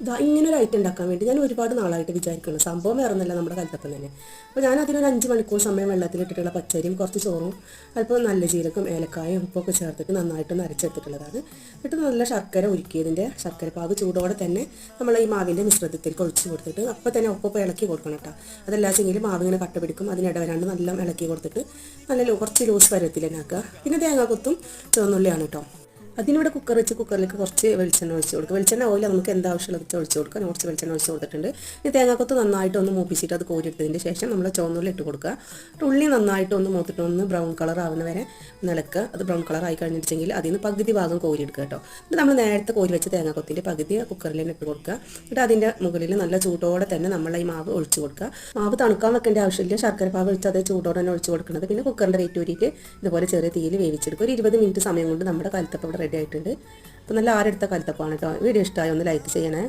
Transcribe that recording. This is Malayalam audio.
ഇതാ ഇങ്ങനെ ഒരു ഐറ്റം ഉണ്ടാക്കാൻ വേണ്ടി ഞാൻ ഒരുപാട് നാളായിട്ട് വിചാരിക്കുന്നു. സംഭവം വേറെ ഒന്നുമല്ല, നമ്മുടെ കലത്തപ്പം തന്നെ. അപ്പോൾ ഞാൻ അതിനൊരു 5 മണിക്കൂർ സമയം വെള്ളത്തിലിട്ടിട്ടുള്ള പച്ചരിയും കുറച്ച് ചോറും അല്പം നല്ല ജീരകം ഏലക്കായും ഉപ്പൊക്കെ ചേർത്തിട്ട് നന്നായിട്ടൊന്ന് അരച്ചെടുത്തിട്ടുള്ളതാണ്. എന്നിട്ട് നല്ല ശർക്കര ഉരുക്കിയതിൻ്റെ ശർക്കര പാവ് ചൂടോടെ തന്നെ നമ്മൾ ഈ മാവിൻ്റെ മിശ്രിതത്തിലേക്ക് ഒഴിച്ച് കൊടുത്തിട്ട് അപ്പോൾ തന്നെ ഒപ്പം ഇളക്കി കൊടുക്കണം കേട്ടോ. അതല്ലാച്ചെങ്കിൽ മാവ് ഇങ്ങനെ കട്ട പിടിക്കും. അതിനിടവരാണ്ട് നല്ല ഇളക്കി കൊടുത്തിട്ട് നല്ല കുറച്ച് ലൂസ് പരുവത്തിൽ തന്നെ ആക്കുക. പിന്നെ തേങ്ങാക്കൊത്തും ചുവന്നുള്ളിയാണ് കേട്ടോ. അതിനിവിടെ കുക്കർ വെച്ച് കുക്കറിലേക്ക് കുറച്ച് വെളിച്ചെണ്ണ ഒഴിച്ച് കൊടുക്കുക. വെളിച്ചെണ്ണ ഓയിൽ നമുക്ക് എന്താ ആവശ്യമുള്ളത് ഒഴിച്ച് കൊടുക്കുക. കുറച്ച് വെളിച്ചെണ്ണ ഒഴിച്ച് കൊടുത്തിട്ടുണ്ട്. ഈ തേങ്ങാക്കൊത്ത് നന്നായിട്ട് ഒന്ന് മൂപ്പിച്ചിട്ട് അത് കോരിയെടുത്തതിന് ശേഷം നമ്മൾ ചുവന്നുള്ളി ഇട്ട് കൊടുക്കുക. ഉള്ളി നന്നായിട്ട് ഒന്ന് മൂത്തിട്ട് ഒന്ന് ബ്രൗൺ കളർ ആവുന്ന വരെ നിലക്കുക. അത് ബ്രൗൺ കളർ ആയി കഴിഞ്ഞിട്ടുണ്ടെങ്കിൽ അതിൽ നിന്ന് പകുതി ഭാഗം കോരിയെടുക്കുക കേട്ടോ. എന്നിട്ട് നമ്മൾ നേരത്തെ കോരി വെച്ച തേങ്ങാക്കൊത്തിൻ്റെ പകുതി കുക്കറിൽ തന്നെ ഇട്ട് കൊടുക്കുക. എന്നിട്ട് അതിൻ്റെ മുകളിൽ നല്ല ചൂടോടെ തന്നെ നമ്മൾ ഈ മാവ് ഒഴിച്ച് കൊടുക്കുക. മാവ് തണുക്കാൻ വെക്കേണ്ട ആവശ്യമില്ല. ശർക്കര പാവ് ഒഴിച്ച് അതേ ചൂടോടെ തന്നെ ഒഴിച്ച് കൊടുക്കുന്നത്. പിന്നെ കുക്കറിൻ്റെ വെയിറ്റ് ഊരിയിട്ട് ഇതുപോലെ ചെറിയ തീയിൽ വേവിച്ചെടുക്കുക. ഒരു 20 മിനിറ്റ് സമയം കൊണ്ട് നമ്മുടെ കലത്തപ്പം ഇവിടെ റെഡി ആയിട്ടുണ്ട്. അപ്പോൾ നല്ല ആരെടുത്ത കലത്തപ്പമാണ് കേട്ടോ. വീഡിയോ ഇഷ്ടമായി ഒന്ന് ലൈക്ക് ചെയ്യണേ.